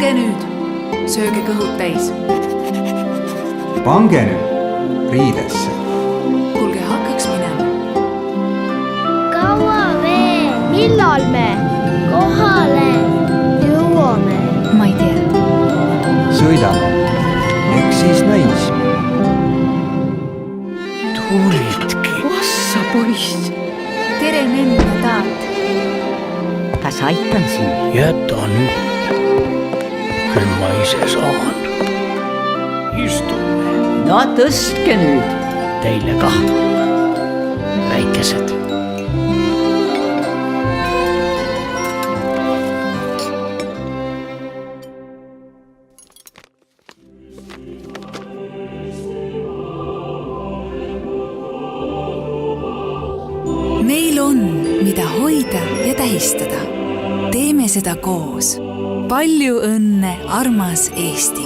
pange nüüd, sööge kõhud täis. Pange nüüd riidesse. Kuulge, hakkaks minema. Kaua veel? Millal me kohale jõuame? Ma ei tea. Sõidame. Eks siis näis. Tulidki. Ossa poiss. Tere menne, taat. Kas aitan sind? Jäta nüüd. Küll ma ise saan. Istume. No tõstke nüüd. Teile kah. Väikesed. Meil on, mida hoida ja tähistada. Teeme seda koos. Palju õnne, armas Eesti!